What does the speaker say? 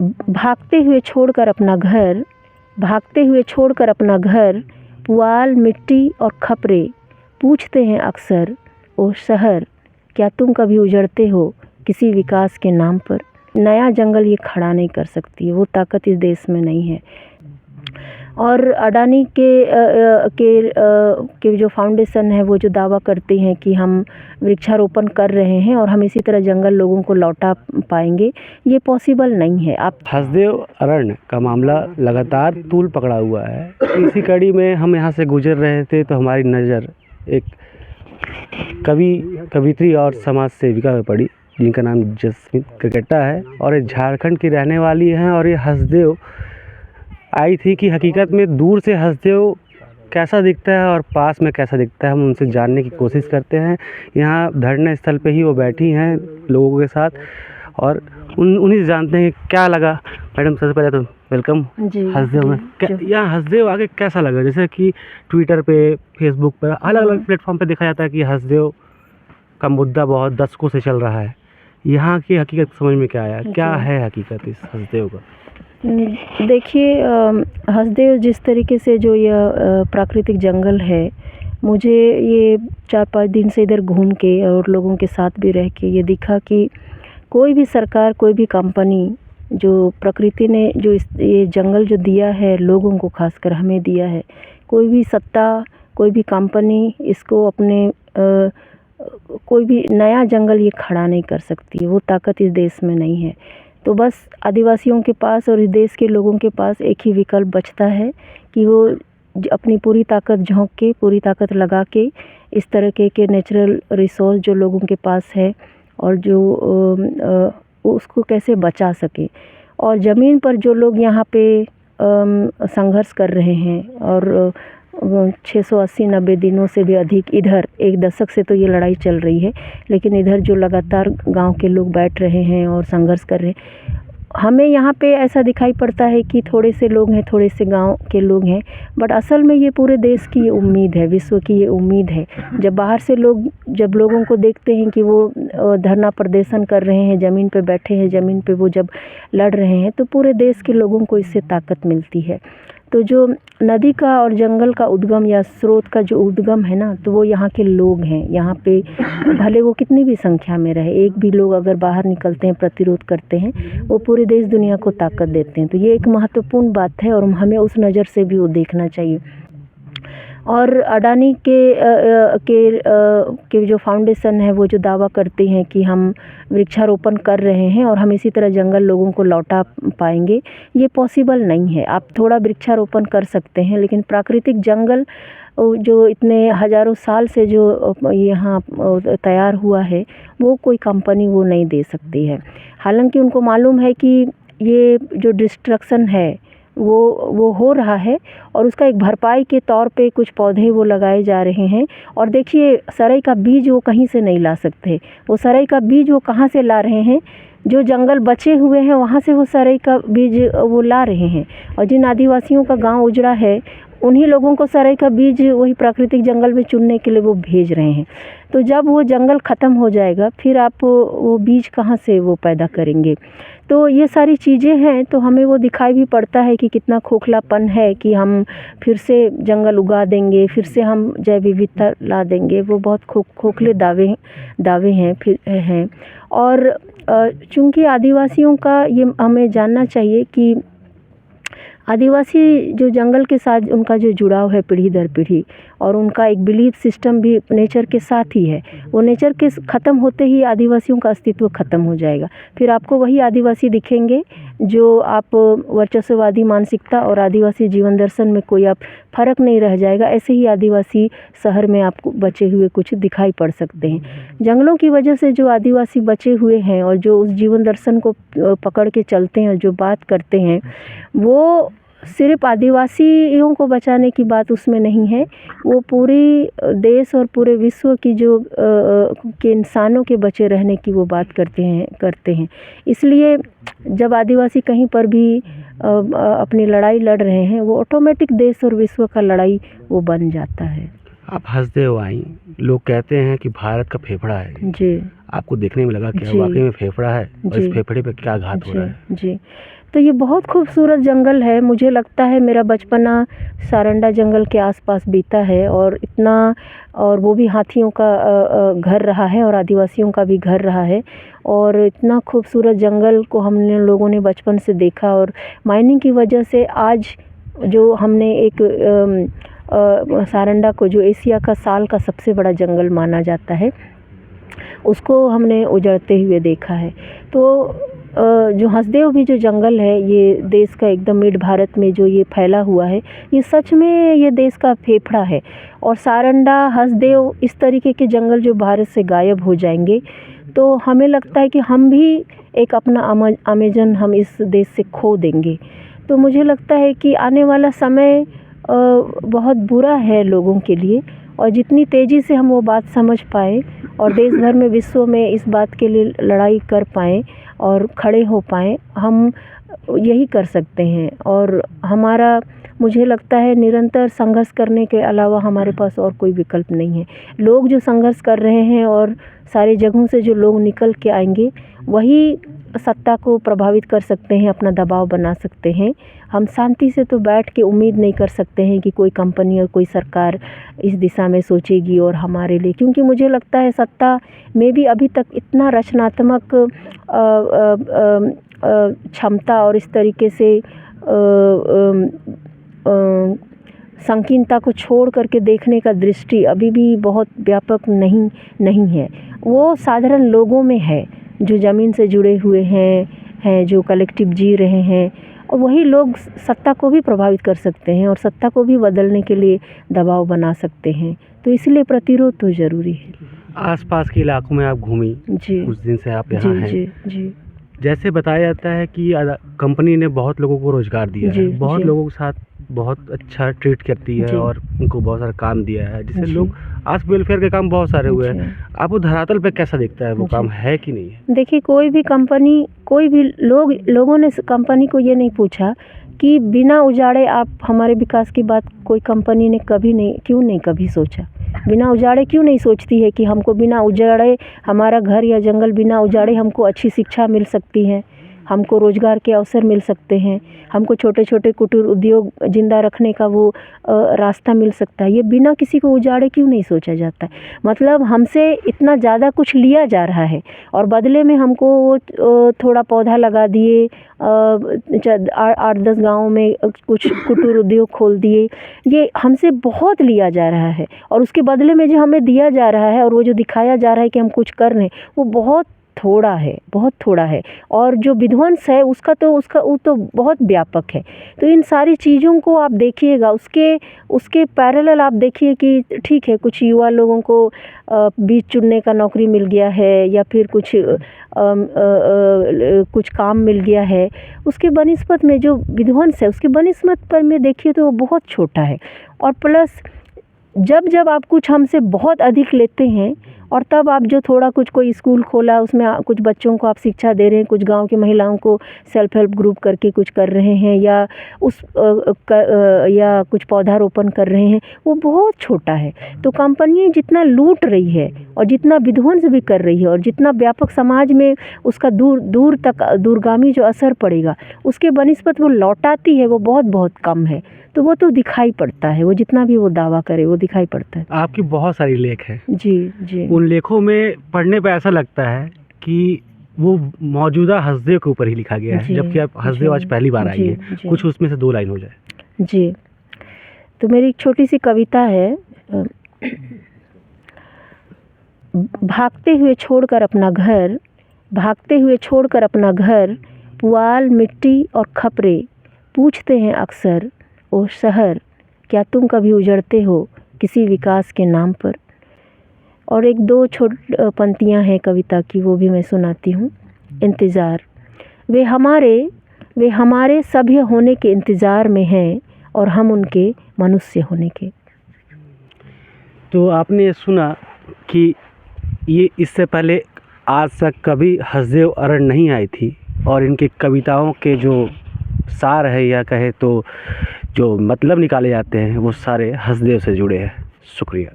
भागते हुए छोड़कर अपना घर, पुआल मिट्टी और खपरे पूछते हैं अक्सर, ओ शहर क्या तुम कभी उजड़ते हो किसी विकास के नाम पर। नया जंगल ये खड़ा नहीं कर सकती है, वो ताकत इस देश में नहीं है। और अडानी के जो फाउंडेशन है, वो जो दावा करते हैं कि हम वृक्षारोपण कर रहे हैं और हम इसी तरह जंगल लोगों को लौटा पाएंगे, ये पॉसिबल नहीं है। आप हसदेव अरण्य का मामला लगातार तूल पकड़ा हुआ है। इसी कड़ी में हम यहाँ से गुजर रहे थे तो हमारी नज़र एक कवित्री और समाज सेविका पे पड़ी, जिनका नाम जसमीत क्रिकेटा है और ये झारखंड की रहने वाली हैं। और ये हसदेव आई थी कि हकीकत में दूर से हसदेव कैसा दिखता है और पास में कैसा दिखता है, हम उनसे जानने की कोशिश करते हैं। यहाँ धरना स्थल पे ही वो बैठी हैं लोगों के साथ और उन्हीं से जानते हैं क्या लगा। मैडम, सबसे पहले तो वेलकम हसदेव में। यहाँ हसदेव आगे कैसा लगा? जैसे कि ट्विटर पे, फेसबुक पे, अलग अलग प्लेटफॉर्म पे देखा जाता है कि हसदेव का मुद्दा बहुत दशकों से चल रहा है। यहाँ की हकीकत समझ में क्या आया, क्या है हकीकत इस हसदेव का? देखिए, हसदेव जिस तरीके से जो यह प्राकृतिक जंगल है, मुझे ये 4-5 दिन से इधर घूम के और लोगों के साथ भी रह के ये दिखा कि कोई भी सरकार, कोई भी कंपनी, जो प्रकृति ने जो ये जंगल जो दिया है लोगों को, खासकर हमें दिया है, कोई भी सत्ता, कोई भी कंपनी इसको अपने कोई भी नया जंगल ये खड़ा नहीं कर सकती है, वो ताकत इस देश में नहीं है। तो बस आदिवासियों के पास और इस देश के लोगों के पास एक ही विकल्प बचता है कि वो अपनी पूरी ताकत झोंक के, पूरी ताकत लगा के इस तरह के नेचुरल रिसोर्स जो लोगों के पास है और जो उसको कैसे बचा सके। और ज़मीन पर जो लोग यहाँ पे संघर्ष कर रहे हैं और 680-90 दिनों से भी अधिक, इधर 1 दशक से तो ये लड़ाई चल रही है, लेकिन इधर जो लगातार गांव के लोग बैठ रहे हैं और संघर्ष कर रहे हैं, हमें यहाँ पे ऐसा दिखाई पड़ता है कि थोड़े से लोग हैं, थोड़े से गांव के लोग हैं, बट असल में ये पूरे देश की ये उम्मीद है, विश्व की ये उम्मीद है। जब बाहर से लोग जब लोगों को देखते हैं कि वो धरना प्रदर्शन कर रहे हैं, ज़मीन पे बैठे हैं, ज़मीन पे वो जब लड़ रहे हैं, तो पूरे देश के लोगों को इससे ताकत मिलती है। तो जो नदी का और जंगल का उद्गम या स्रोत का जो उद्गम है ना, तो वो यहाँ के लोग हैं। यहाँ पे भले वो कितनी भी संख्या में रहे, एक भी लोग अगर बाहर निकलते हैं, प्रतिरोध करते हैं, वो पूरे देश दुनिया को ताकत देते हैं। तो ये एक महत्वपूर्ण बात है और हमें उस नज़र से भी वो देखना चाहिए। और अडानी के जो फाउंडेशन है, वो जो दावा करते हैं कि हम वृक्षारोपण कर रहे हैं और हम इसी तरह जंगल लोगों को लौटा पाएंगे, ये पॉसिबल नहीं है। आप थोड़ा वृक्षारोपण कर सकते हैं, लेकिन प्राकृतिक जंगल जो इतने हज़ारों साल से जो यहाँ तैयार हुआ है, वो कोई कंपनी वो नहीं दे सकती है। हालांकि उनको मालूम है कि ये जो डिस्ट्रक्शन है वो हो रहा है और उसका एक भरपाई के तौर पे कुछ पौधे वो लगाए जा रहे हैं। और देखिए, सरई का बीज वो कहीं से नहीं ला सकते। वो सरई का बीज वो कहाँ से ला रहे हैं? जो जंगल बचे हुए हैं वहाँ से वो सरई का बीज वो ला रहे हैं। और जिन आदिवासियों का गांव उजड़ा है, उन्हीं लोगों को सरई का बीज वही प्राकृतिक जंगल में चुनने के लिए वो भेज रहे हैं। तो जब वो जंगल ख़त्म हो जाएगा, फिर आप वो बीज कहाँ से वो पैदा करेंगे? तो ये सारी चीज़ें हैं। तो हमें वो दिखाई भी पड़ता है कि कितना खोखलापन है कि हम फिर से जंगल उगा देंगे, फिर से हम जैव विविधता ला देंगे। वो बहुत खोखले दावे हैं। और चूँकि आदिवासियों का ये हमें जानना चाहिए कि आदिवासी जो जंगल के साथ उनका जो जुड़ाव है पीढ़ी दर पीढ़ी, और उनका एक बिलीफ सिस्टम भी नेचर के साथ ही है। वो नेचर के ख़त्म होते ही आदिवासियों का अस्तित्व ख़त्म हो जाएगा। फिर आपको वही आदिवासी दिखेंगे जो आप वर्चस्ववादी मानसिकता और आदिवासी जीवन दर्शन में कोई आप फ़र्क नहीं रह जाएगा। ऐसे ही आदिवासी शहर में आपको बचे हुए कुछ दिखाई पड़ सकते हैं। जंगलों की वजह से जो आदिवासी बचे हुए हैं और जो उस जीवन दर्शन को पकड़ के चलते हैं और जो बात करते हैं, वो सिर्फ आदिवासियों को बचाने की बात उसमें नहीं है। वो पूरी देश और पूरे विश्व की जो के इंसानों के बचे रहने की वो बात करते हैं। इसलिए जब आदिवासी कहीं पर भी अपनी लड़ाई लड़ रहे हैं, वो ऑटोमेटिक देश और विश्व का लड़ाई वो बन जाता है। आप हसदेव आई, लोग कहते हैं कि भारत का फेफड़ा है जी। आपको देखने में लगा क्या वाकई में फेफड़ा है और इस फेफड़े पे क्या घात हो रहा है? जी, तो ये बहुत खूबसूरत जंगल है। मुझे लगता है मेरा बचपना सारंडा जंगल के आसपास बीता है, और इतना, और वो भी हाथियों का घर रहा है और आदिवासियों का भी घर रहा है। और इतना खूबसूरत जंगल को हमने लोगों ने बचपन से देखा, और माइनिंग की वजह से आज जो हमने एक सारंडा को जो एशिया का साल का सबसे बड़ा जंगल माना जाता है, उसको हमने उजड़ते हुए देखा है। तो जो हसदेव भी जो जंगल है, ये देश का एकदम मिड भारत में जो ये फैला हुआ है, ये सच में ये देश का फेफड़ा है। और सारंडा, हसदेव, इस तरीके के जंगल जो भारत से गायब हो जाएंगे, तो हमें लगता है कि हम भी एक अपना अमेजन हम इस देश से खो देंगे। तो मुझे लगता है कि आने वाला समय बहुत बुरा है लोगों के लिए, और जितनी तेज़ी से हम वो बात समझ पाएँ और देश भर में, विश्व में इस बात के लिए लड़ाई कर पाएँ और खड़े हो पाएँ, हम यही कर सकते हैं। और हमारा, मुझे लगता है, निरंतर संघर्ष करने के अलावा हमारे पास और कोई विकल्प नहीं है। लोग जो संघर्ष कर रहे हैं और सारी जगहों से जो लोग निकल के आएंगे, वही सत्ता को प्रभावित कर सकते हैं, अपना दबाव बना सकते हैं। हम शांति से तो बैठ के उम्मीद नहीं कर सकते हैं कि कोई कंपनी और कोई सरकार इस दिशा में सोचेगी और हमारे लिए, क्योंकि मुझे लगता है सत्ता में भी अभी तक इतना रचनात्मक क्षमता और इस तरीके से संकीर्णता को छोड़ करके देखने का दृष्टि अभी भी बहुत व्यापक नहीं है। वो साधारण लोगों में है, जो ज़मीन से जुड़े हुए हैं, जो कलेक्टिव जी रहे हैं, और वही लोग सत्ता को भी प्रभावित कर सकते हैं और सत्ता को भी बदलने के लिए दबाव बना सकते हैं। तो इसलिए प्रतिरोध तो ज़रूरी है। आसपास के इलाकों में आप घूमी, जी, कुछ दिन से आप यहाँ हैं। जी। जैसे बताया जाता है कि कंपनी ने बहुत लोगों को रोज़गार दिया है, बहुत लोगों के साथ बहुत अच्छा ट्रीट करती है और उनको बहुत सारा काम दिया है, जिससे लोग आज वेलफेयर के काम बहुत सारे हुए हैं। आपको धरातल पे कैसा दिखता है, वो काम है कि नहीं है? देखिए, कोई भी कंपनी, कोई भी लोगों ने कंपनी को ये नहीं पूछा कि बिना उजाड़े आप हमारे विकास की बात कोई कंपनी ने क्यों नहीं कभी सोचा। बिना उजाड़े क्यों नहीं सोचती है कि हमको बिना उजाड़े, हमारा घर या जंगल बिना उजाड़े हमको अच्छी शिक्षा मिल सकती है, हमको रोज़गार के अवसर मिल सकते हैं, हमको छोटे छोटे कुटीर उद्योग जिंदा रखने का वो रास्ता मिल सकता है। ये बिना किसी को उजाड़े क्यों नहीं सोचा जाता है? मतलब हमसे इतना ज़्यादा कुछ लिया जा रहा है और बदले में हमको वो थोड़ा पौधा लगा दिए, 8-10 गाँव में कुछ कुटीर उद्योग खोल दिए। ये हमसे बहुत लिया जा रहा है, और उसके बदले में जो हमें दिया जा रहा है और वो जो दिखाया जा रहा है कि हम कुछ कर रहे हैं, वो बहुत थोड़ा है। और जो विध्वंस है वो तो बहुत व्यापक है। तो इन सारी चीज़ों को आप देखिएगा, उसके पैरेलल आप देखिए कि ठीक है, कुछ युवा लोगों को बीज चुनने का नौकरी मिल गया है, या फिर कुछ काम मिल गया है। उसके बनिस्बत में जो विध्वंस है, उसके बनिस्बत पर में देखिए तो वो बहुत छोटा है। और प्लस जब आप कुछ हमसे बहुत अधिक लेते हैं, और तब आप जो थोड़ा कुछ, कोई स्कूल खोला, उसमें कुछ बच्चों को आप शिक्षा दे रहे हैं, कुछ गांव की महिलाओं को सेल्फ हेल्प ग्रुप करके कुछ कर रहे हैं, या या कुछ पौधारोपण कर रहे हैं, वो बहुत छोटा है। तो कंपनी जितना लूट रही है और जितना विध्वंस भी कर रही है और जितना व्यापक समाज में उसका दूर तक दूरगामी जो असर पड़ेगा, उसके बनिस्बत वो लौटाती है, वो बहुत कम है। तो वो तो दिखाई पड़ता है, वो जितना भी वो दावा करे वो दिखाई पड़ता है। आपकी बहुत सारी लेख है। जी। उन लेखों में पढ़ने पे ऐसा लगता है कि वो मौजूदा हसदेव के ऊपर ही लिखा गया है, जबकि आप हसदेव आज पहली बार आई है। कुछ उसमें से 2 लाइन हो जाए। जी, तो मेरी एक छोटी सी कविता है। भागते हुए छोड़कर अपना घर, पुआल, मिट्टी और खपरे पूछते हैं अक्सर, ओ शहर, क्या तुम कभी उजड़ते हो किसी विकास के नाम पर? और 1-2 पंक्तियाँ हैं कविता की, वो भी मैं सुनाती हूँ। इंतज़ार, वे हमारे सभ्य होने के इंतज़ार में हैं और हम उनके मनुष्य होने के। तो आपने सुना कि ये इससे पहले आज तक कभी हसदेव अरण नहीं आई थी, और इनके कविताओं के जो सार है, या कहे तो जो मतलब निकाले जाते हैं, वो सारे हसदेव से जुड़े हैं। शुक्रिया।